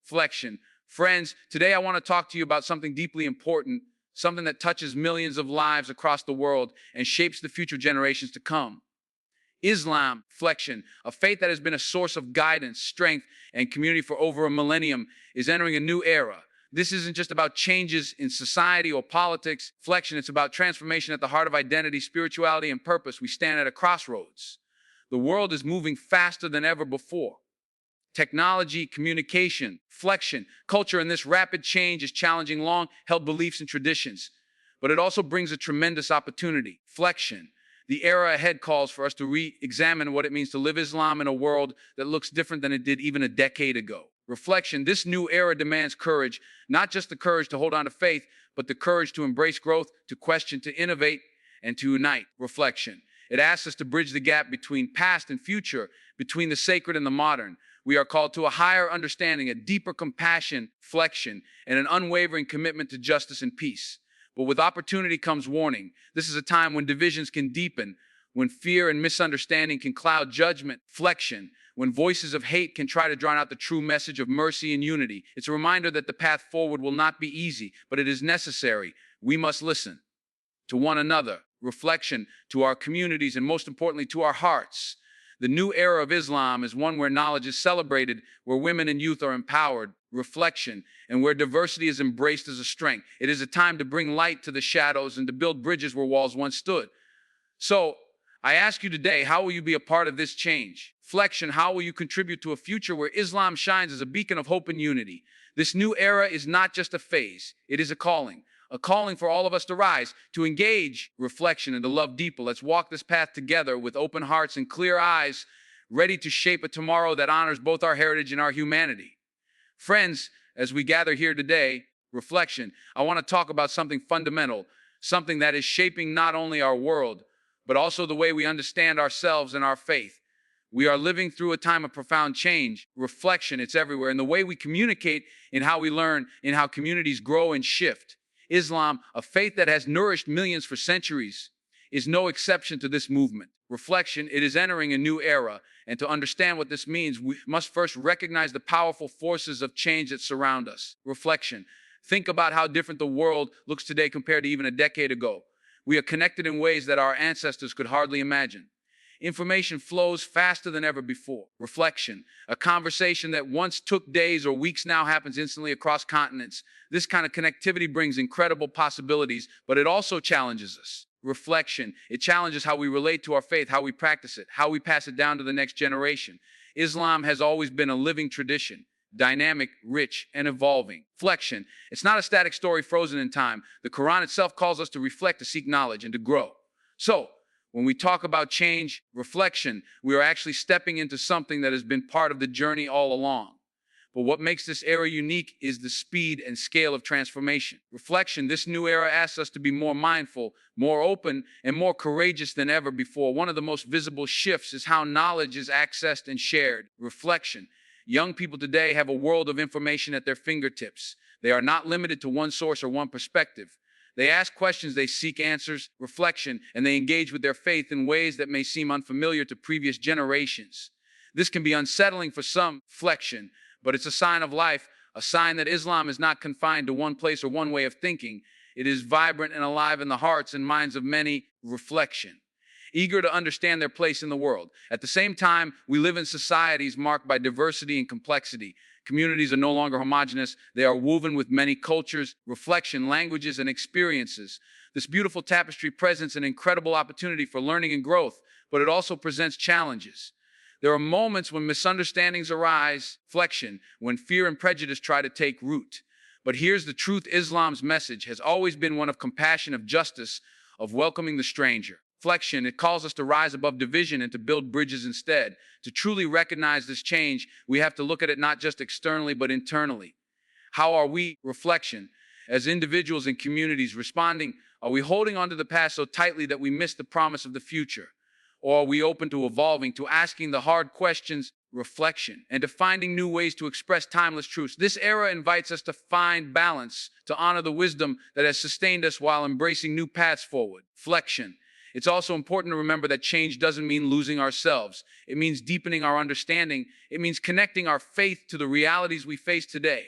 Flexion. Friends, today I want to talk to you about something deeply important, something that touches millions of lives across the world and shapes the future generations to come. Islam, flexion, a faith that has been a source of guidance, strength, and community for over a millennium, is entering a new era. This isn't just about changes in society or politics. Flexion, it's about transformation at the heart of identity, spirituality, and purpose. We stand at a crossroads. The world is moving faster than ever before. Technology, communication, flexion, culture, and this rapid change is challenging long-held beliefs and traditions. But it also brings a tremendous opportunity. Flexion. The era ahead calls for us to re-examine what it means to live Islam in a world that looks different than it did even a decade ago. Reflection. This new era demands courage, not just the courage to hold on to faith, but the courage to embrace growth, to question, to innovate, and to unite. Reflection. It asks us to bridge the gap between past and future, between the sacred and the modern. We are called to a higher understanding, a deeper compassion, flexion, and an unwavering commitment to justice and peace. But with opportunity comes warning. This is a time when divisions can deepen, when fear and misunderstanding can cloud judgment, flexion, when voices of hate can try to drown out the true message of mercy and unity. It's a reminder that the path forward will not be easy, but it is necessary. We must listen to one another, reflection, to our communities, and most importantly, to our hearts. The new era of Islam is one where knowledge is celebrated, where women and youth are empowered, reflection, and where diversity is embraced as a strength. It is a time to bring light to the shadows and to build bridges where walls once stood. So, I ask you today, how will you be a part of this change? Flexion, how will you contribute to a future where Islam shines as a beacon of hope and unity? This new era is not just a phase, it is a calling for all of us to rise, to engage reflection and to love deeper. Let's walk this path together with open hearts and clear eyes, ready to shape a tomorrow that honors both our heritage and our humanity. Friends, as we gather here today, reflection, I want to talk about something fundamental, something that is shaping not only our world, but also the way we understand ourselves and our faith. We are living through a time of profound change. Reflection, it's everywhere. In the way we communicate, in how we learn, in how communities grow and shift. Islam, a faith that has nourished millions for centuries, is no exception to this movement. Reflection, it is entering a new era. And to understand what this means, we must first recognize the powerful forces of change that surround us. Reflection, think about how different the world looks today compared to even a decade ago. We are connected in ways that our ancestors could hardly imagine. Information flows faster than ever before. Reflection, a conversation that once took days or weeks now happens instantly across continents. This kind of connectivity brings incredible possibilities, but it also challenges us. Reflection, it challenges how we relate to our faith, how we practice it, how we pass it down to the next generation. Islam has always been a living tradition, dynamic, rich, and evolving. Flexion, it's not a static story frozen in time. The Quran itself calls us to reflect, to seek knowledge, and to grow. So, when we talk about change, reflection, we are actually stepping into something that has been part of the journey all along. But what makes this era unique is the speed and scale of transformation. Reflection, this new era asks us to be more mindful, more open, and more courageous than ever before. One of the most visible shifts is how knowledge is accessed and shared. Reflection, young people today have a world of information at their fingertips. They are not limited to one source or one perspective. They ask questions, they seek answers, reflection, and they engage with their faith in ways that may seem unfamiliar to previous generations. This can be unsettling for some, flexion, but it's a sign of life, a sign that Islam is not confined to one place or one way of thinking. It is vibrant and alive in the hearts and minds of many, reflection, eager to understand their place in the world. At the same time, we live in societies marked by diversity and complexity. Communities are no longer homogeneous. They are woven with many cultures, reflection, languages, and experiences. This beautiful tapestry presents an incredible opportunity for learning and growth, but it also presents challenges. There are moments when misunderstandings arise, flexion, when fear and prejudice try to take root. But here's the truth: Islam's message has always been one of compassion, of justice, of welcoming the stranger. Flexion, it calls us to rise above division and to build bridges instead. To truly recognize this change, we have to look at it not just externally, but internally. How are we, reflection, as individuals and communities responding? Are we holding onto the past so tightly that we miss the promise of the future? Or are we open to evolving, to asking the hard questions, reflection, and to finding new ways to express timeless truths? This era invites us to find balance, to honor the wisdom that has sustained us while embracing new paths forward. Flexion, It's also important to remember that change doesn't mean losing ourselves. It means deepening our understanding. It means connecting our faith to the realities we face today.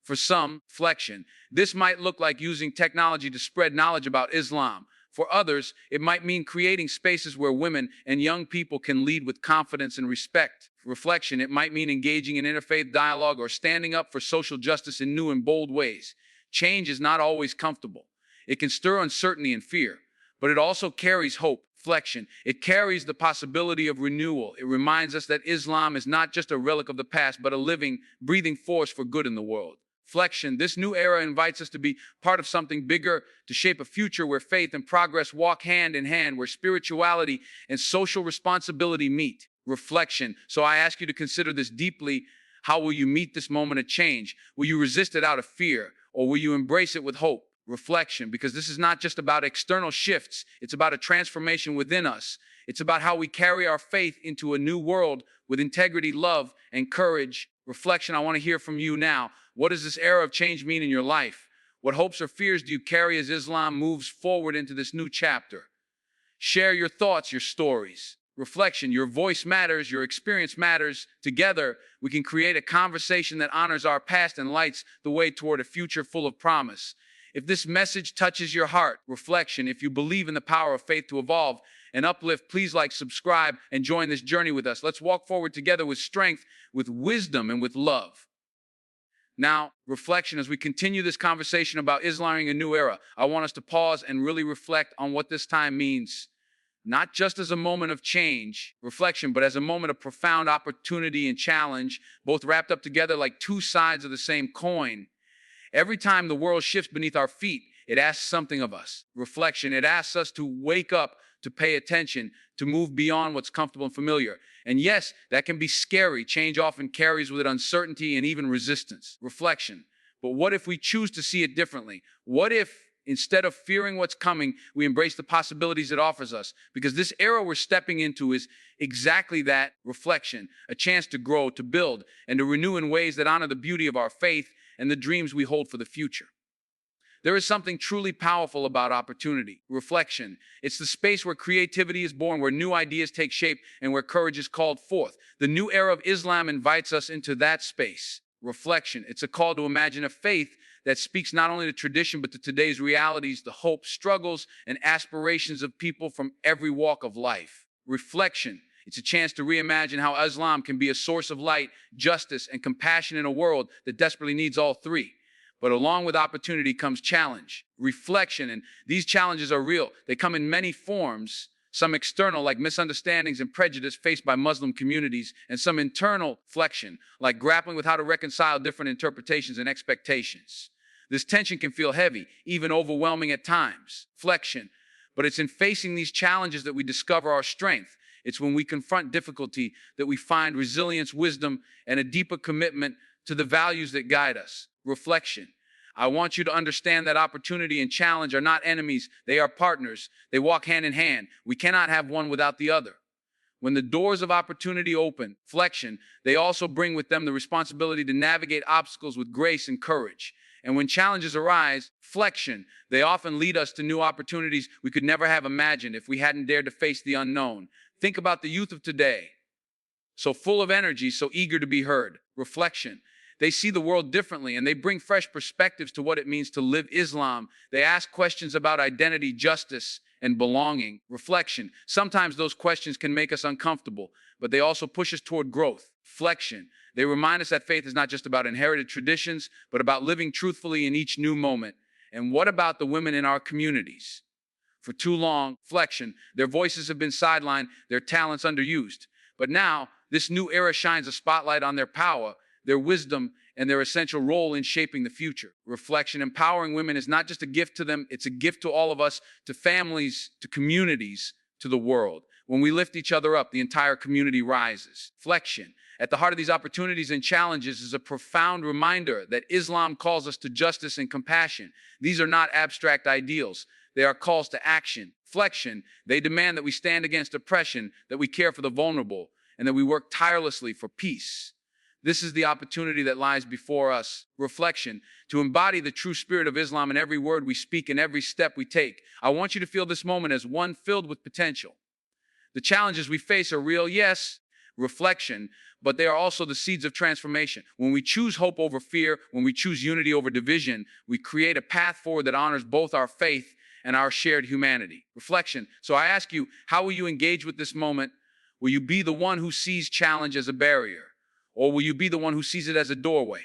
For some, flexion, this might look like using technology to spread knowledge about Islam. For others, it might mean creating spaces where women and young people can lead with confidence and respect. For reflection, it might mean engaging in interfaith dialogue or standing up for social justice in new and bold ways. Change is not always comfortable. It can stir uncertainty and fear, but it also carries hope. Flexion, it carries the possibility of renewal. It reminds us that Islam is not just a relic of the past, but a living, breathing force for good in the world. Flexion, this new era invites us to be part of something bigger, to shape a future where faith and progress walk hand in hand, where spirituality and social responsibility meet. Reflection, so I ask you to consider this deeply. How will you meet this moment of change? Will you resist it out of fear, or will you embrace it with hope? Reflection, because this is not just about external shifts, it's about a transformation within us. It's about how we carry our faith into a new world with integrity, love, and courage. Reflection, I want to hear from you now. What does this era of change mean in your life? What hopes or fears do you carry as Islam moves forward into this new chapter? Share your thoughts, your stories. Reflection, your voice matters, your experience matters. Together, we can create a conversation that honors our past and lights the way toward a future full of promise. If this message touches your heart, reflection, if you believe in the power of faith to evolve and uplift, please like, subscribe, and join this journey with us. Let's walk forward together with strength, with wisdom, and with love. Now, reflection, as we continue this conversation about Islam in a new era, I want us to pause and really reflect on what this time means. Not just as a moment of change, reflection, but as a moment of profound opportunity and challenge, both wrapped up together like two sides of the same coin. Every time the world shifts beneath our feet, it asks something of us. Reflection, it asks us to wake up, to pay attention, to move beyond what's comfortable and familiar. And yes, that can be scary. Change often carries with it uncertainty and even resistance. Reflection, but what if we choose to see it differently? What if, instead of fearing what's coming, we embrace the possibilities it offers us? Because this era we're stepping into is exactly that, reflection, a chance to grow, to build, and to renew in ways that honor the beauty of our faith and the dreams we hold for the future. There is something truly powerful about opportunity. Reflection, it's the space where creativity is born, where new ideas take shape, and where courage is called forth. The new era of Islam invites us into that space. Reflection, it's a call to imagine a faith that speaks not only to tradition, but to today's realities, the hopes, struggles, and aspirations of people from every walk of life. Reflection, it's a chance to reimagine how Islam can be a source of light, justice, and compassion in a world that desperately needs all three. But along with opportunity comes challenge, reflection, and these challenges are real. They come in many forms, some external, like misunderstandings and prejudice faced by Muslim communities, and some internal, flexion, like grappling with how to reconcile different interpretations and expectations. This tension can feel heavy, even overwhelming at times, flexion, but it's in facing these challenges that we discover our strength. It's when we confront difficulty that we find resilience, wisdom, and a deeper commitment to the values that guide us. Reflection. I want you to understand that opportunity and challenge are not enemies. They are partners. They walk hand in hand. We cannot have one without the other. When the doors of opportunity open, flexion, they also bring with them the responsibility to navigate obstacles with grace and courage. And when challenges arise, flexion, they often lead us to new opportunities we could never have imagined if we hadn't dared to face the unknown. Think about the youth of today. So full of energy, so eager to be heard. Reflection. They see the world differently, and they bring fresh perspectives to what it means to live Islam. They ask questions about identity, justice, and belonging. Reflection. Sometimes those questions can make us uncomfortable, but they also push us toward growth. Flexion. They remind us that faith is not just about inherited traditions, but about living truthfully in each new moment. And what about the women in our communities? For too long, flexion, their voices have been sidelined, their talents underused. But now, this new era shines a spotlight on their power, their wisdom, and their essential role in shaping the future. Reflection, empowering women is not just a gift to them, it's a gift to all of us, to families, to communities, to the world. When we lift each other up, the entire community rises. Flexion, at the heart of these opportunities and challenges is a profound reminder that Islam calls us to justice and compassion. These are not abstract ideals. They are calls to action. Flexion, they demand that we stand against oppression, that we care for the vulnerable, and that we work tirelessly for peace. This is the opportunity that lies before us. Reflection. To embody the true spirit of Islam in every word we speak and every step we take. I want you to feel this moment as one filled with potential. The challenges we face are real, yes, reflection, but they are also the seeds of transformation. When we choose hope over fear, when we choose unity over division, we create a path forward that honors both our faith and our shared humanity. Reflection. So I ask you, how will you engage with this moment? Will you be the one who sees challenge as a barrier? Or will you be the one who sees it as a doorway?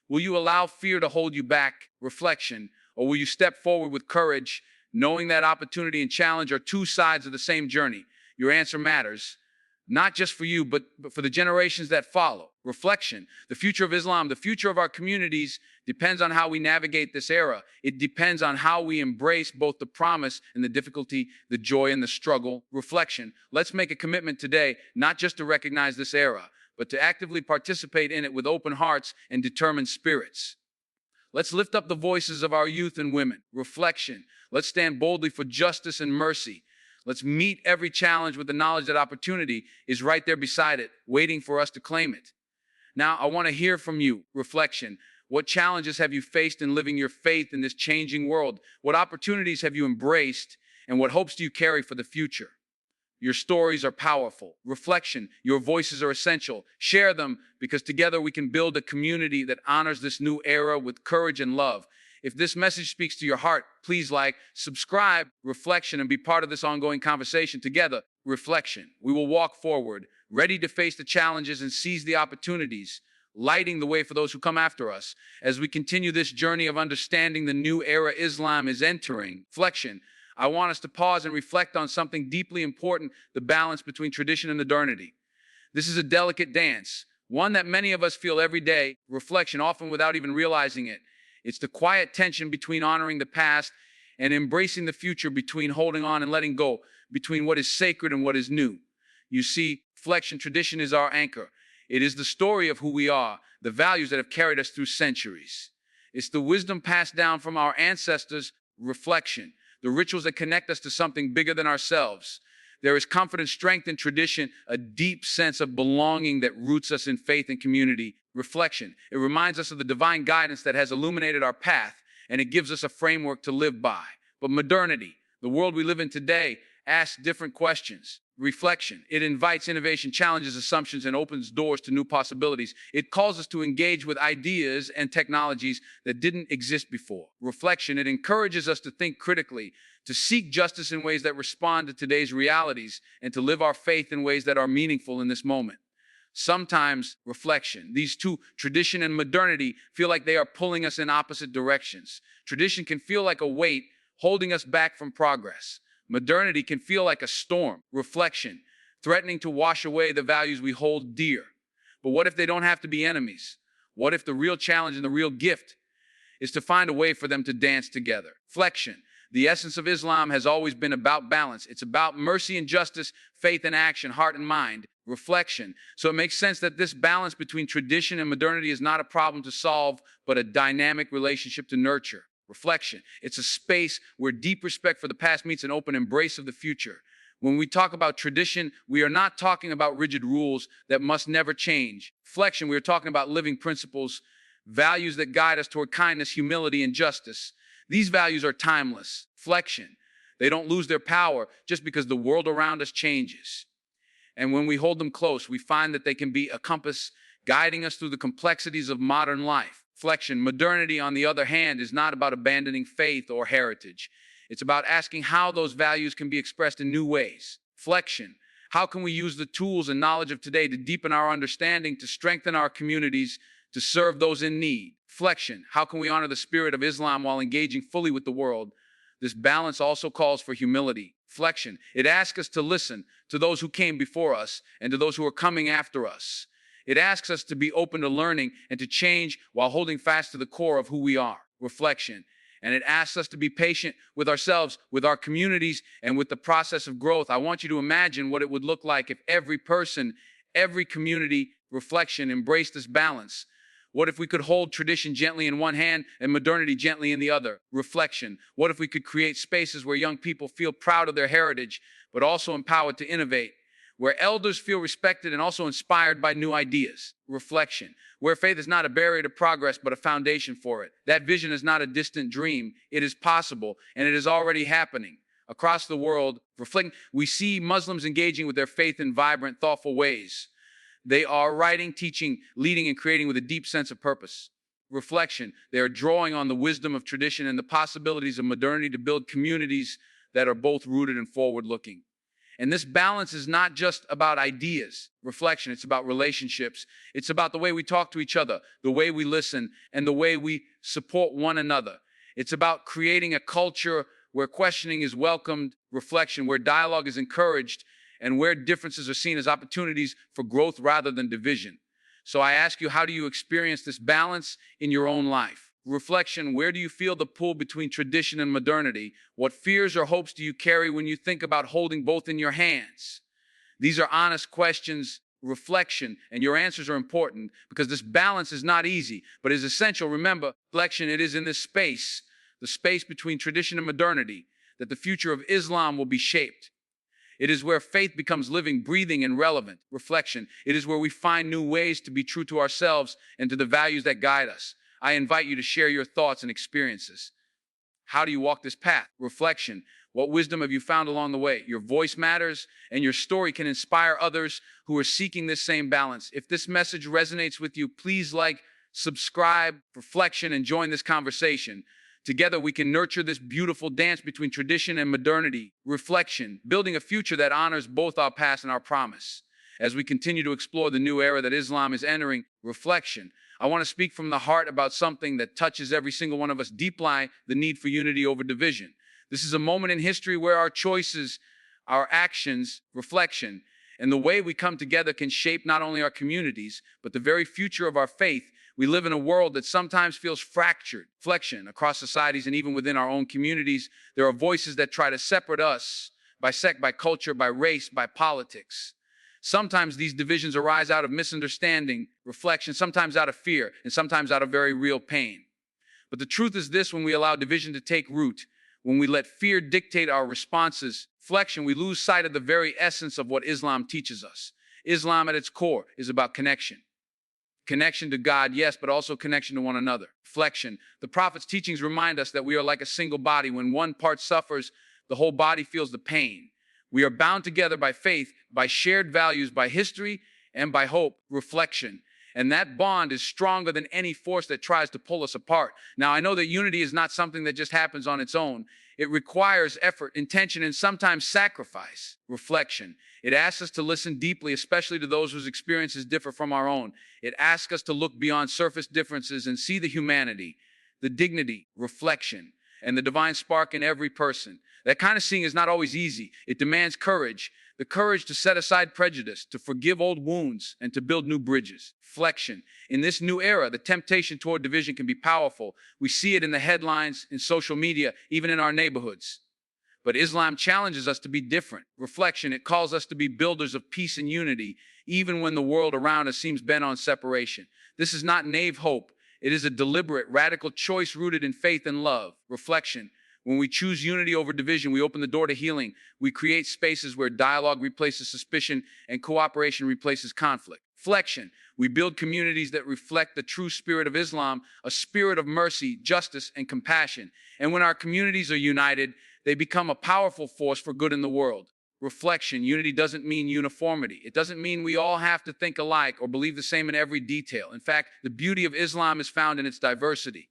Will you allow fear to hold you back? Reflection. Or will you step forward with courage, knowing that opportunity and challenge are two sides of the same journey? Your answer matters, not just for you, but for the generations that follow. Reflection. The future of Islam, the future of our communities depends on how we navigate this era. It depends on how we embrace both the promise and the difficulty, the joy and the struggle. Reflection. Let's make a commitment today, not just to recognize this era, but to actively participate in it with open hearts and determined spirits. Let's lift up the voices of our youth and women. Reflection. Let's stand boldly for justice and mercy. Let's meet every challenge with the knowledge that opportunity is right there beside it, waiting for us to claim it. Now, I want to hear from you. Reflection. What challenges have you faced in living your faith in this changing world? What opportunities have you embraced? And what hopes do you carry for the future? Your stories are powerful. Reflection. Your voices are essential. Share them, because together we can build a community that honors this new era with courage and love. If this message speaks to your heart, please like, subscribe, reflection, and be part of this ongoing conversation together. Reflection. We will walk forward, ready to face the challenges and seize the opportunities, lighting the way for those who come after us. As we continue this journey of understanding the new era Islam is entering. Reflection. I want us to pause and reflect on something deeply important, the balance between tradition and modernity. This is a delicate dance, one that many of us feel every day. Reflection, often without even realizing it. It's the quiet tension between honoring the past and embracing the future, between holding on and letting go, between what is sacred and what is new. You see, reflection, tradition is our anchor. It is the story of who we are, the values that have carried us through centuries. It's the wisdom passed down from our ancestors. Reflection, the rituals that connect us to something bigger than ourselves. There is comfort and strength in tradition, a deep sense of belonging that roots us in faith and community. Reflection. It reminds us of the divine guidance that has illuminated our path, and it gives us a framework to live by. But modernity, the world we live in today, asks different questions. Reflection. It invites innovation, challenges assumptions, and opens doors to new possibilities. It calls us to engage with ideas and technologies that didn't exist before. Reflection. It encourages us to think critically, to seek justice in ways that respond to today's realities, and to live our faith in ways that are meaningful in this moment. Sometimes, reflection, these two, tradition and modernity, feel like they are pulling us in opposite directions. Tradition can feel like a weight holding us back from progress. Modernity can feel like a storm. Reflection, threatening to wash away the values we hold dear. But what if they don't have to be enemies? What if the real challenge and the real gift is to find a way for them to dance together? Reflection. The essence of Islam has always been about balance. It's about mercy and justice, faith and action, heart and mind. Reflection. So it makes sense that this balance between tradition and modernity is not a problem to solve, but a dynamic relationship to nurture. Reflection. It's a space where deep respect for the past meets an open embrace of the future. When we talk about tradition, we are not talking about rigid rules that must never change. Reflection, we are talking about living principles, values that guide us toward kindness, humility, and justice. These values are timeless. Reflection. They don't lose their power just because the world around us changes. And when we hold them close, we find that they can be a compass guiding us through the complexities of modern life. Reflection. Modernity, on the other hand, is not about abandoning faith or heritage. It's about asking how those values can be expressed in new ways. Reflection. How can we use the tools and knowledge of today to deepen our understanding, to strengthen our communities, to serve those in need? Reflection. How can we honor the spirit of Islam while engaging fully with the world? This balance also calls for humility. Reflection. It asks us to listen to those who came before us and to those who are coming after us. It asks us to be open to learning and to change while holding fast to the core of who we are. Reflection. And it asks us to be patient with ourselves, with our communities, and with the process of growth. I want you to imagine what it would look like if every person, every community, reflection, embraced this balance. What if we could hold tradition gently in one hand and modernity gently in the other? Reflection. What if we could create spaces where young people feel proud of their heritage, but also empowered to innovate? where elders feel respected and also inspired by new ideas. Reflection, where faith is not a barrier to progress, but a foundation for it. That vision is not a distant dream. It is possible, and it is already happening. Across the world, reflecting, we see Muslims engaging with their faith in vibrant, thoughtful ways. They are writing, teaching, leading, and creating with a deep sense of purpose. Reflection, they are drawing on the wisdom of tradition and the possibilities of modernity to build communities that are both rooted and forward-looking. And this balance is not just about ideas. Reflection, it's about relationships. It's about the way we talk to each other, the way we listen, and the way we support one another. It's about creating a culture where questioning is welcomed, reflection, where dialogue is encouraged, and where differences are seen as opportunities for growth rather than division. So I ask you, how do you experience this balance in your own life? Reflection, where do you feel the pull between tradition and modernity? What fears or hopes do you carry when you think about holding both in your hands? These are honest questions. Reflection, and your answers are important because this balance is not easy, but is essential. Remember, reflection, it is in this space, the space between tradition and modernity, that the future of Islam will be shaped. It is where faith becomes living, breathing, and relevant. Reflection, it is where we find new ways to be true to ourselves and to the values that guide us. I invite you to share your thoughts and experiences. How do you walk this path? Reflection, what wisdom have you found along the way? Your voice matters, and your story can inspire others who are seeking this same balance. If this message resonates with you, please like, subscribe, reflection, and join this conversation. Together, we can nurture this beautiful dance between tradition and modernity. Reflection, building a future that honors both our past and our promise. As we continue to explore the new era that Islam is entering, reflection, I want to speak from the heart about something that touches every single one of us. Deep lie, the need for unity over division. This is a moment in history where our choices, our actions, reflection, and the way we come together can shape not only our communities, but the very future of our faith. We live in a world that sometimes feels fractured. Reflection, across societies and even within our own communities, there are voices that try to separate us by sect, by culture, by race, by politics. Sometimes these divisions arise out of misunderstanding, reflection, sometimes out of fear, and sometimes out of very real pain. But the truth is this: when we allow division to take root, when we let fear dictate our responses, reflection, we lose sight of the very essence of what Islam teaches us. Islam at its core is about connection. Connection to God, yes, but also connection to one another. Reflection, the Prophet's teachings remind us that we are like a single body. When one part suffers, the whole body feels the pain. We are bound together by faith, by shared values, by history, and by hope. Reflection. And that bond is stronger than any force that tries to pull us apart. Now, I know that unity is not something that just happens on its own. It requires effort, intention, and sometimes sacrifice. Reflection. It asks us to listen deeply, especially to those whose experiences differ from our own. It asks us to look beyond surface differences and see the humanity, the dignity, reflection, and the divine spark in every person. That kind of seeing is not always easy. It demands courage, the courage to set aside prejudice, to forgive old wounds, and to build new bridges. Reflection. In this new era, the temptation toward division can be powerful. We see it in the headlines, in social media, even in our neighborhoods. But Islam challenges us to be different. Reflection, it calls us to be builders of peace and unity, even when the world around us seems bent on separation. This is not naive hope. It is a deliberate, radical choice rooted in faith and love. Reflection. When we choose unity over division, we open the door to healing. We create spaces where dialogue replaces suspicion and cooperation replaces conflict. Reflection. We build communities that reflect the true spirit of Islam, a spirit of mercy, justice, and compassion. And when our communities are united, they become a powerful force for good in the world. Reflection. Unity doesn't mean uniformity. It doesn't mean we all have to think alike or believe the same in every detail. In fact, the beauty of Islam is found in its diversity.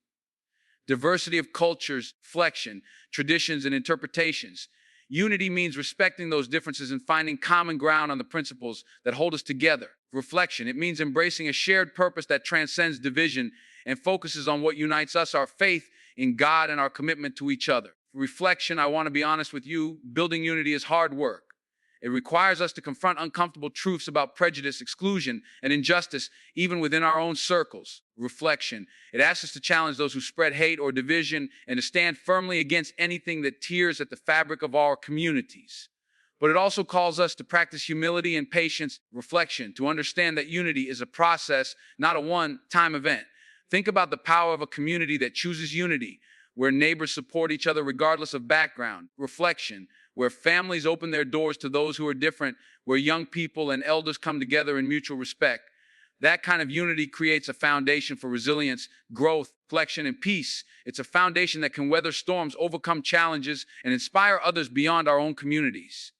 Diversity of cultures, reflection, traditions, and interpretations. Unity means respecting those differences and finding common ground on the principles that hold us together. Reflection, it means embracing a shared purpose that transcends division and focuses on what unites us, our faith in God and our commitment to each other. Reflection, I want to be honest with you, building unity is hard work. It requires us to confront uncomfortable truths about prejudice, exclusion, and injustice, even within our own circles. Reflection. It asks us to challenge those who spread hate or division and to stand firmly against anything that tears at the fabric of our communities. But it also calls us to practice humility and patience. Reflection. To understand that unity is a process, not a one-time event. Think about the power of a community that chooses unity, where neighbors support each other regardless of background. Reflection. where families open their doors to those who are different, where young people and elders come together in mutual respect. That kind of unity creates a foundation for resilience, growth, reflection, and peace. It's a foundation that can weather storms, overcome challenges, and inspire others beyond our own communities.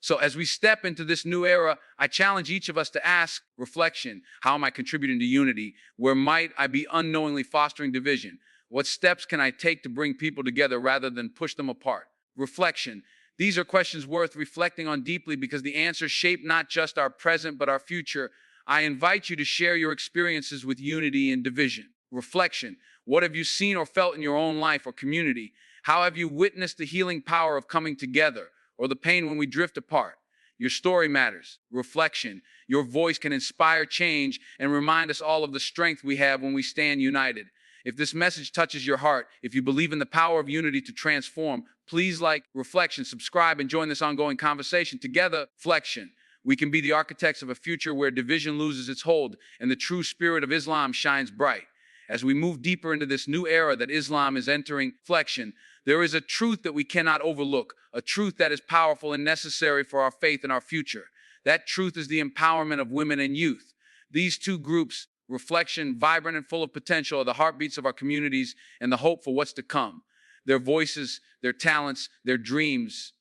So as we step into this new era, I challenge each of us to ask reflection: how am I contributing to unity? Where might I be unknowingly fostering division? What steps can I take to bring people together rather than push them apart? Reflection. These are questions worth reflecting on deeply because the answers shape not just our present but our future. I invite you to share your experiences with unity and division. Reflection. What have you seen or felt in your own life or community? How have you witnessed the healing power of coming together, or the pain when we drift apart? Your story matters. Reflection. Your voice can inspire change and remind us all of the strength we have when we stand united. If this message touches your heart, if you believe in the power of unity to transform, please like Reflection, subscribe, and join this ongoing conversation. Together, Reflection, we can be the architects of a future where division loses its hold and the true spirit of Islam shines bright. As we move deeper into this new era that Islam is entering, Reflection, there is a truth that we cannot overlook, a truth that is powerful and necessary for our faith and our future. That truth is the empowerment of women and youth. These two groups, Reflection, vibrant and full of potential, are the heartbeats of our communities and the hope for what's to come. Their voices, their talents, their dreams,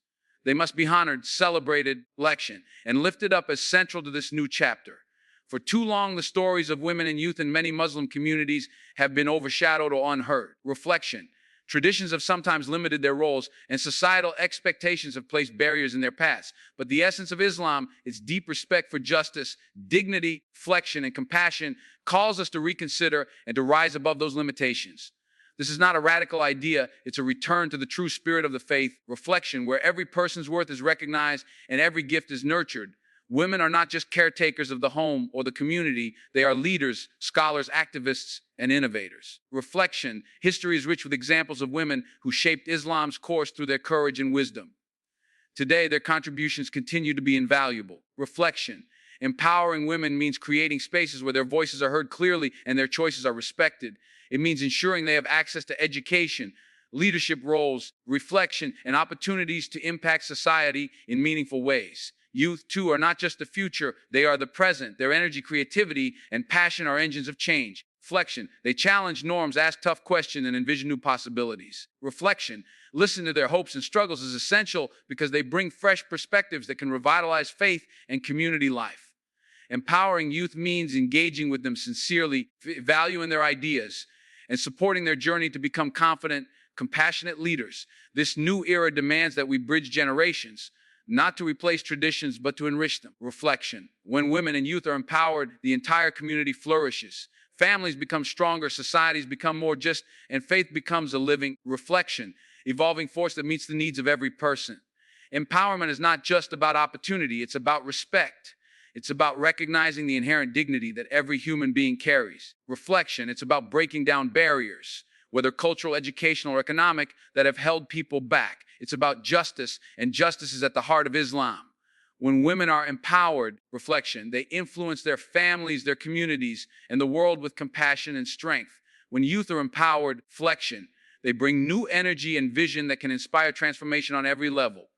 they must be honored, celebrated, Reflection, and lifted up as central to this new chapter. For too long, the stories of women and youth in many Muslim communities have been overshadowed or unheard. Reflection. Traditions have sometimes limited their roles, and societal expectations have placed barriers in their paths. But the essence of Islam, its deep respect for justice, dignity, reflection, and compassion, calls us to reconsider and to rise above those limitations. This is not a radical idea. It's a return to the true spirit of the faith, Reflection, where every person's worth is recognized and every gift is nurtured. Women are not just caretakers of the home or the community. They are leaders, scholars, activists, and innovators. Reflection. History is rich with examples of women who shaped Islam's course through their courage and wisdom. Today, their contributions continue to be invaluable. Reflection. Empowering women means creating spaces where their voices are heard clearly and their choices are respected. It means ensuring they have access to education, leadership roles, reflection, and opportunities to impact society in meaningful ways. Youth, too, are not just the future, they are the present. Their energy, creativity, and passion are engines of change. Reflection. They challenge norms, ask tough questions, and envision new possibilities. Reflection. Listen to their hopes and struggles is essential because they bring fresh perspectives that can revitalize faith and community life. Empowering youth means engaging with them sincerely, valuing their ideas, and supporting their journey to become confident, compassionate leaders. This new era demands that we bridge generations, not to replace traditions, but to enrich them. Reflection. When women and youth are empowered, the entire community flourishes. Families become stronger, societies become more just, and faith becomes a living reflection, evolving force that meets the needs of every person. Empowerment is not just about opportunity, it's about respect. It's about recognizing the inherent dignity that every human being carries. Reflection. It's about breaking down barriers, whether cultural, educational, or economic, that have held people back. It's about justice, and justice is at the heart of Islam. When women are empowered, Reflection, they influence their families, their communities, and the world with compassion and strength. When youth are empowered, Reflection, they bring new energy and vision that can inspire transformation on every level.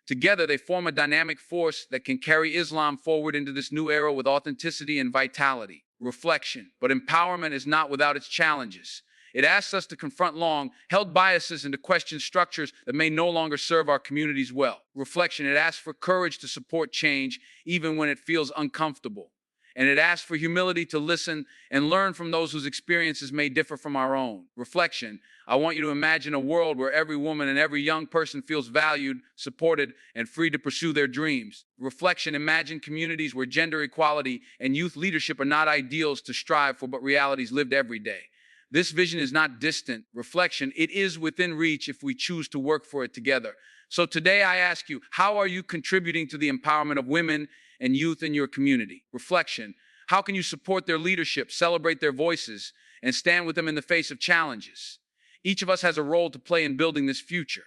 Together, they form a dynamic force that can carry Islam forward into this new era with authenticity and vitality. Reflection. But empowerment is not without its challenges. It asks us to confront long-held biases and to question structures that may no longer serve our communities well. Reflection. It asks for courage to support change, even when it feels uncomfortable. And it asks for humility to listen and learn from those whose experiences may differ from our own. Reflection. I want you to imagine a world where every woman and every young person feels valued, supported, and free to pursue their dreams. Reflection. Imagine communities where gender equality and youth leadership are not ideals to strive for, but realities lived every day. This vision is not distant. Reflection. It is within reach if we choose to work for it together. So today I ask you, how are you contributing to the empowerment of women and youth in your community? Reflection. How can you support their leadership, celebrate their voices, and stand with them in the face of challenges? Each of us has a role to play in building this future.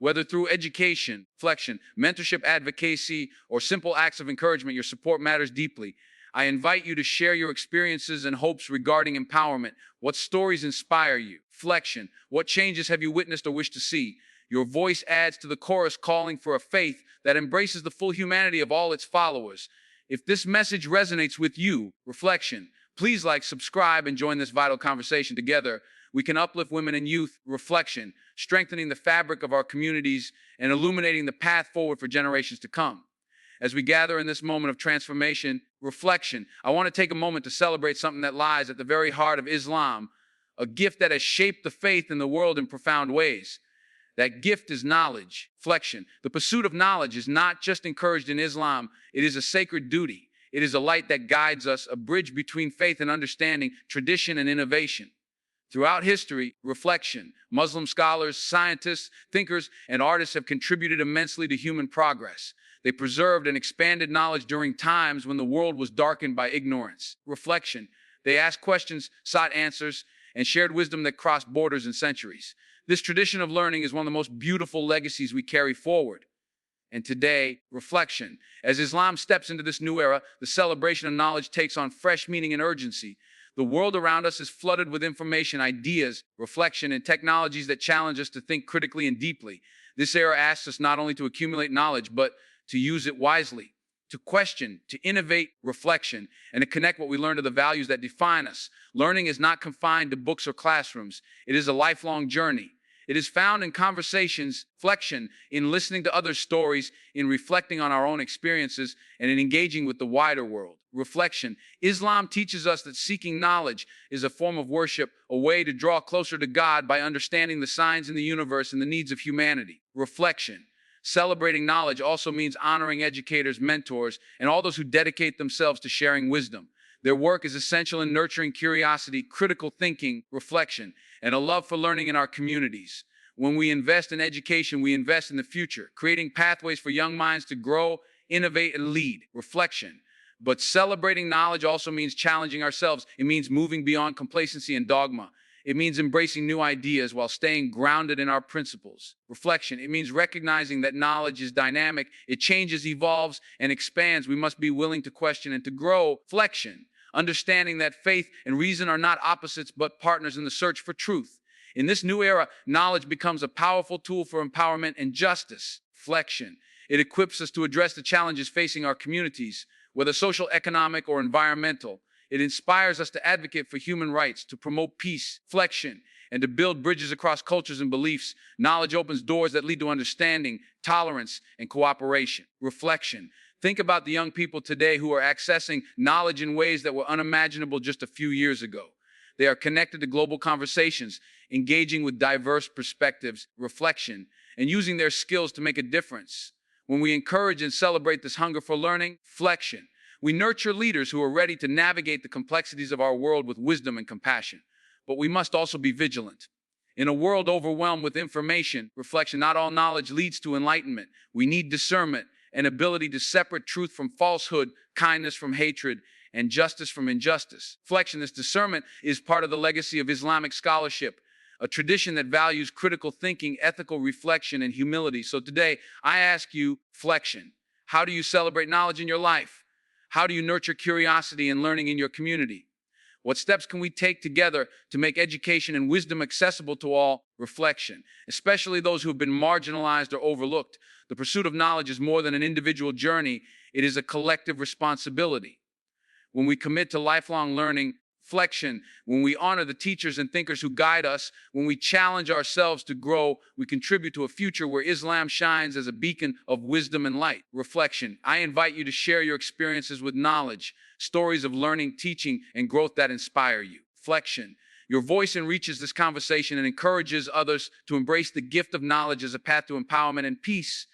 Whether through education, reflection, mentorship, advocacy, or simple acts of encouragement, your support matters deeply. I invite you to share your experiences and hopes regarding empowerment. What stories inspire you? Reflection. What changes have you witnessed or wish to see? Your voice adds to the chorus calling for a faith that embraces the full humanity of all its followers. If this message resonates with you, reflection, please like, subscribe, and join this vital conversation. Together, we can uplift women and youth, reflection, strengthening the fabric of our communities and illuminating the path forward for generations to come. As we gather in this moment of transformation, reflection, I want to take a moment to celebrate something that lies at the very heart of Islam, a gift that has shaped the faith in the world in profound ways. That gift is knowledge, reflection. The pursuit of knowledge is not just encouraged in Islam, it is a sacred duty. It is a light that guides us, a bridge between faith and understanding, tradition and innovation. Throughout history, reflection, Muslim scholars, scientists, thinkers, and artists have contributed immensely to human progress. They preserved and expanded knowledge during times when the world was darkened by ignorance. Reflection, they asked questions, sought answers, and shared wisdom that crossed borders and centuries. This tradition of learning is one of the most beautiful legacies we carry forward. And today, reflection. As Islam steps into this new era, the celebration of knowledge takes on fresh meaning and urgency. The world around us is flooded with information, ideas, reflection, and technologies that challenge us to think critically and deeply. This era asks us not only to accumulate knowledge, but to use it wisely, to question, to innovate, reflection, and to connect what we learn to the values that define us. Learning is not confined to books or classrooms. It is a lifelong journey. It is found in conversations, reflection, in listening to others' stories, in reflecting on our own experiences, and in engaging with the wider world. Reflection. Islam teaches us that seeking knowledge is a form of worship, a way to draw closer to God by understanding the signs in the universe and the needs of humanity. Reflection. Celebrating knowledge also means honoring educators, mentors, and all those who dedicate themselves to sharing wisdom. Their work is essential in nurturing curiosity, critical thinking, reflection, and a love for learning in our communities. When we invest in education, we invest in the future, creating pathways for young minds to grow, innovate, and lead. Reflection. But celebrating knowledge also means challenging ourselves. It means moving beyond complacency and dogma. It means embracing new ideas while staying grounded in our principles. Reflection. It means recognizing that knowledge is dynamic. It changes, evolves, and expands. We must be willing to question and to grow. Reflection. Understanding that faith and reason are not opposites but partners in the search for truth. In this new era, knowledge becomes a powerful tool for empowerment and justice. Reflection. It equips us to address the challenges facing our communities, whether social, economic, or environmental. It inspires us to advocate for human rights, to promote peace, reflection, and to build bridges across cultures and beliefs. Knowledge opens doors that lead to understanding, tolerance, and cooperation. Reflection. Think about the young people today who are accessing knowledge in ways that were unimaginable just a few years ago. They are connected to global conversations, engaging with diverse perspectives, reflection, and using their skills to make a difference. When we encourage and celebrate this hunger for learning, reflection, we nurture leaders who are ready to navigate the complexities of our world with wisdom and compassion. But we must also be vigilant. In a world overwhelmed with information, reflection, not all knowledge leads to enlightenment. We need discernment, an ability to separate truth from falsehood, kindness from hatred, and justice from injustice. Reflection, this discernment is part of the legacy of Islamic scholarship, a tradition that values critical thinking, ethical reflection, and humility. So today, I ask you, reflection, how do you celebrate knowledge in your life? How do you nurture curiosity and learning in your community? What steps can we take together to make education and wisdom accessible to all? Reflection, especially those who have been marginalized or overlooked. The pursuit of knowledge is more than an individual journey. It is a collective responsibility. When we commit to lifelong learning, reflection, when we honor the teachers and thinkers who guide us, when we challenge ourselves to grow, we contribute to a future where Islam shines as a beacon of wisdom and light. Reflection, I invite you to share your experiences with knowledge, stories of learning, teaching, and growth that inspire you. Reflection, your voice enriches this conversation and encourages others to embrace the gift of knowledge as a path to empowerment and peace.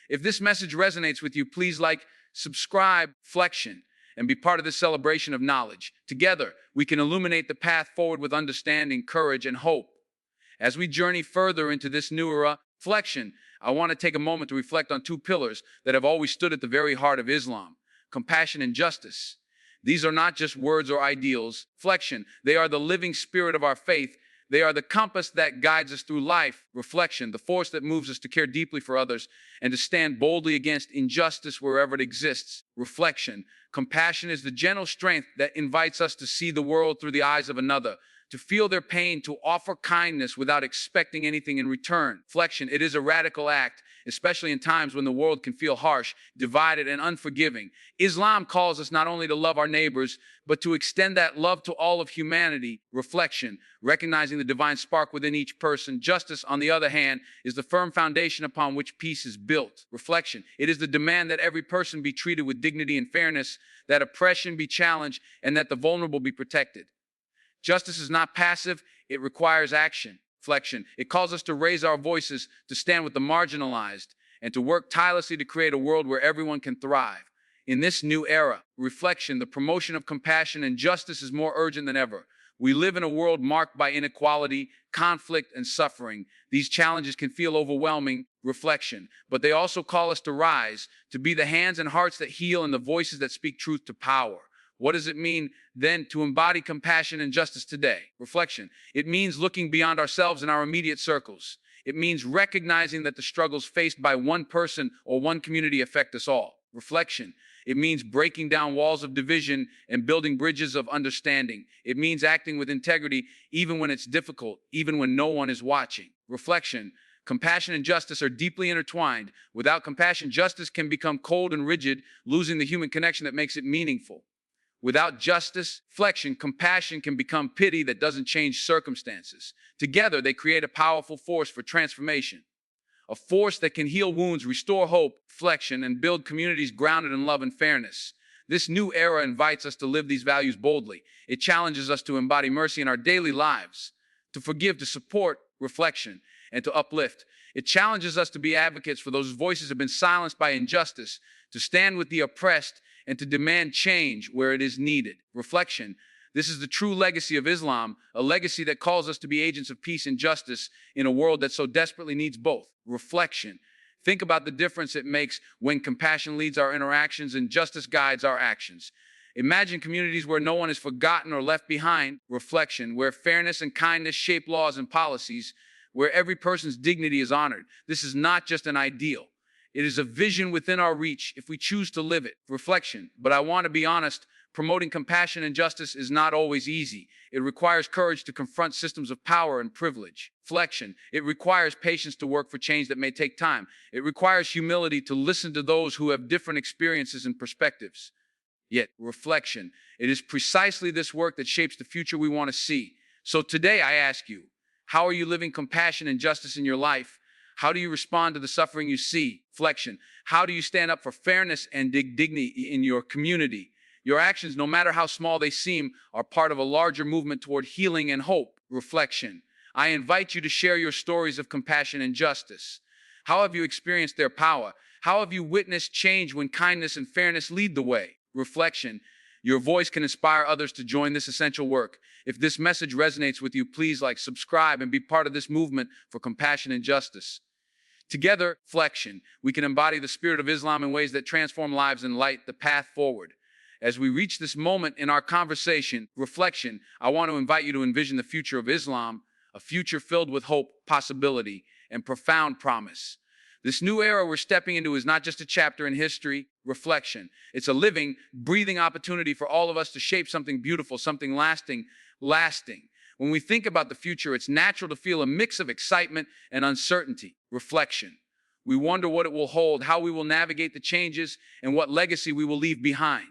If this message resonates with you, please like, subscribe, reflection, and be part of this celebration of knowledge. Together, we can illuminate the path forward with understanding, courage, and hope. As we journey further into this new era, reflection, I want to take a moment to reflect on two pillars that have always stood at the very heart of Islam: compassion and justice. These are not just words or ideals. Reflection, they are the living spirit of our faith. They are the compass that guides us through life. Reflection, the force that moves us to care deeply for others and to stand boldly against injustice wherever it exists. Reflection, compassion is the gentle strength that invites us to see the world through the eyes of another, to feel their pain, to offer kindness without expecting anything in return. Reflection, it is a radical act, especially in times when the world can feel harsh, divided, and unforgiving. Islam calls us not only to love our neighbors, but to extend that love to all of humanity. Reflection, recognizing the divine spark within each person. Justice, on the other hand, is the firm foundation upon which peace is built. Reflection, it is the demand that every person be treated with dignity and fairness, that oppression be challenged, and that the vulnerable be protected. Justice is not passive, it requires action. Reflection, it calls us to raise our voices, to stand with the marginalized, and to work tirelessly to create a world where everyone can thrive. In this new era, reflection, the promotion of compassion and justice is more urgent than ever. We live in a world marked by inequality, conflict, and suffering. These challenges can feel overwhelming. Reflection, but they also call us to rise, to be the hands and hearts that heal and the voices that speak truth to power. What does it mean, then, to embody compassion and justice today? Reflection, it means looking beyond ourselves and our immediate circles. It means recognizing that the struggles faced by one person or one community affect us all. Reflection, it means breaking down walls of division and building bridges of understanding. It means acting with integrity even when it's difficult, even when no one is watching. Reflection, compassion and justice are deeply intertwined. Without compassion, justice can become cold and rigid, losing the human connection that makes it meaningful. Without justice, reflection, compassion can become pity that doesn't change circumstances. Together, they create a powerful force for transformation. A force that can heal wounds, restore hope, reflection, and build communities grounded in love and fairness. This new era invites us to live these values boldly. It challenges us to embody mercy in our daily lives, to forgive, to support, reflection, and to uplift. It challenges us to be advocates for those whose voices have been silenced by injustice, to stand with the oppressed, and to demand change where it is needed. Reflection, this is the true legacy of Islam, a legacy that calls us to be agents of peace and justice in a world that so desperately needs both. Reflection, think about the difference it makes when compassion leads our interactions and justice guides our actions. Imagine communities where no one is forgotten or left behind. Reflection, where fairness and kindness shape laws and policies, where every person's dignity is honored. This is not just an ideal. It is a vision within our reach if we choose to live it. Reflection, but I want to be honest, promoting compassion and justice is not always easy. It requires courage to confront systems of power and privilege. Reflection, it requires patience to work for change that may take time. It requires humility to listen to those who have different experiences and perspectives. Yet, reflection, it is precisely this work that shapes the future we want to see. So today I ask you, how are you living compassion and justice in your life? How do you respond to the suffering you see? Reflection, how do you stand up for fairness and dignity in your community? Your actions, no matter how small they seem, are part of a larger movement toward healing and hope. Reflection, I invite you to share your stories of compassion and justice. How have you experienced their power? How have you witnessed change when kindness and fairness lead the way? Reflection, your voice can inspire others to join this essential work. If this message resonates with you, please like, subscribe, and be part of this movement for compassion and justice. Together, reflection, we can embody the spirit of Islam in ways that transform lives and light the path forward. As we reach this moment in our conversation, reflection, I want to invite you to envision the future of Islam, a future filled with hope, possibility, and profound promise. This new era we're stepping into is not just a chapter in history. Reflection, it's a living, breathing opportunity for all of us to shape something beautiful, something lasting. When we think about the future, it's natural to feel a mix of excitement and uncertainty. Reflection, we wonder what it will hold, how we will navigate the changes, and what legacy we will leave behind.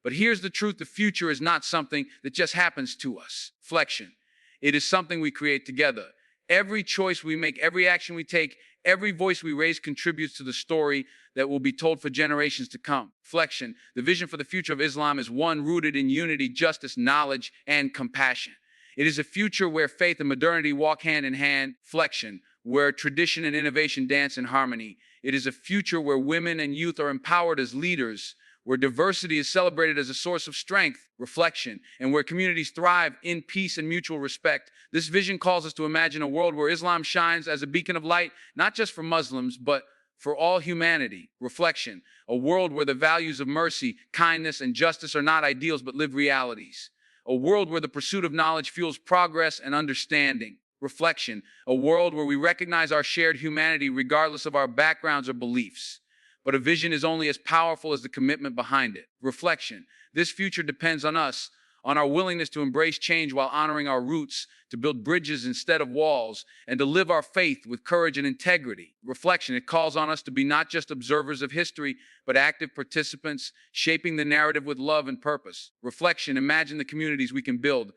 But here's the truth, the future is not something that just happens to us. Reflection, it is something we create together. Every choice we make, every action we take, every voice we raise contributes to the story that will be told for generations to come. Reflection, the vision for the future of Islam is one rooted in unity, justice, knowledge, and compassion. It is a future where faith and modernity walk hand in hand. Reflection, where tradition and innovation dance in harmony. It is a future where women and youth are empowered as leaders, where diversity is celebrated as a source of strength. Reflection, and where communities thrive in peace and mutual respect. This vision calls us to imagine a world where Islam shines as a beacon of light, not just for Muslims, but for all humanity. Reflection, a world where the values of mercy, kindness, and justice are not ideals but live realities. A world where the pursuit of knowledge fuels progress and understanding. Reflection, a world where we recognize our shared humanity regardless of our backgrounds or beliefs. But a vision is only as powerful as the commitment behind it. Reflection, this future depends on us, on our willingness to embrace change while honoring our roots, to build bridges instead of walls, and to live our faith with courage and integrity. Reflection, it calls on us to be not just observers of history, but active participants, shaping the narrative with love and purpose. Reflection, imagine the communities we can build,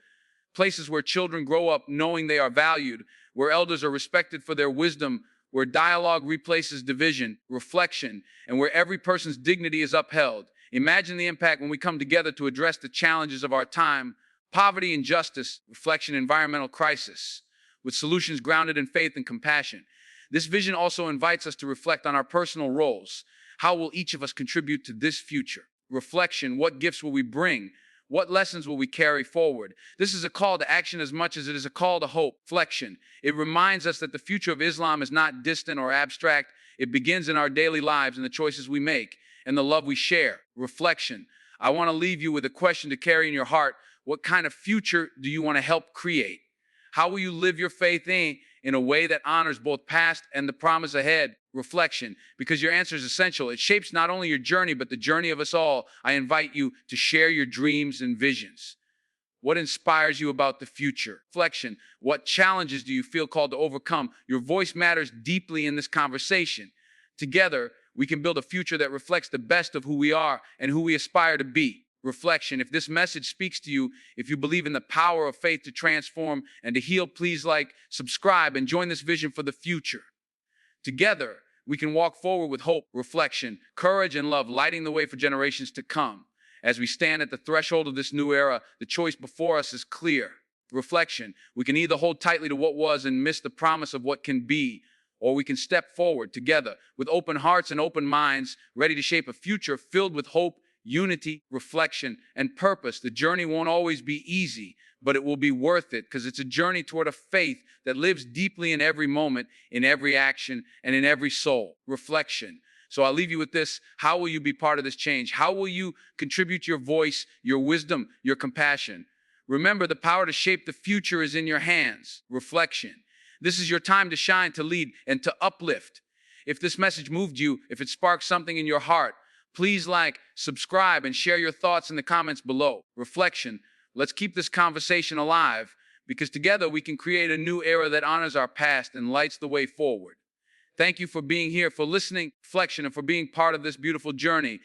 places where children grow up knowing they are valued, where elders are respected for their wisdom, where dialogue replaces division. Reflection, and where every person's dignity is upheld. Imagine the impact when we come together to address the challenges of our time: poverty, injustice, reflection, environmental crisis, with solutions grounded in faith and compassion. This vision also invites us to reflect on our personal roles. How will each of us contribute to this future? Reflection, what gifts will we bring? What lessons will we carry forward? This is a call to action as much as it is a call to hope. Reflection, it reminds us that the future of Islam is not distant or abstract. It begins in our daily lives and the choices we make and the love we share. Reflection, I want to leave you with a question to carry in your heart. What kind of future do you want to help create? How will you live your faith in a way that honors both past and the promise ahead? Reflection, because your answer is essential. It shapes not only your journey, but the journey of us all. I invite you to share your dreams and visions. What inspires you about the future? Reflection, what challenges do you feel called to overcome? Your voice matters deeply in this conversation. Together, we can build a future that reflects the best of who we are and who we aspire to be. Reflection, if this message speaks to you, if you believe in the power of faith to transform and to heal, please subscribe, and join this vision for the future. Together, we can walk forward with hope, reflection, courage, and love, lighting the way for generations to come. As we stand at the threshold of this new era, the choice before us is clear. Reflection, we can either hold tightly to what was and miss the promise of what can be, or we can step forward together with open hearts and open minds, ready to shape a future filled with hope, unity, reflection, and purpose. The journey won't always be easy, but it will be worth it, because it's a journey toward a faith that lives deeply in every moment, in every action, and in every soul. Reflection. So I'll leave you with this. How will you be part of this change? How will you contribute your voice, your wisdom, your compassion? Remember, the power to shape the future is in your hands. Reflection. This is your time to shine, to lead, and to uplift. If this message moved you, if it sparked something in your heart, please subscribe, and share your thoughts in the comments below. Reflection, let's keep this conversation alive, because together we can create a new era that honors our past and lights the way forward. Thank you for being here, for listening, reflection, and for being part of this beautiful journey.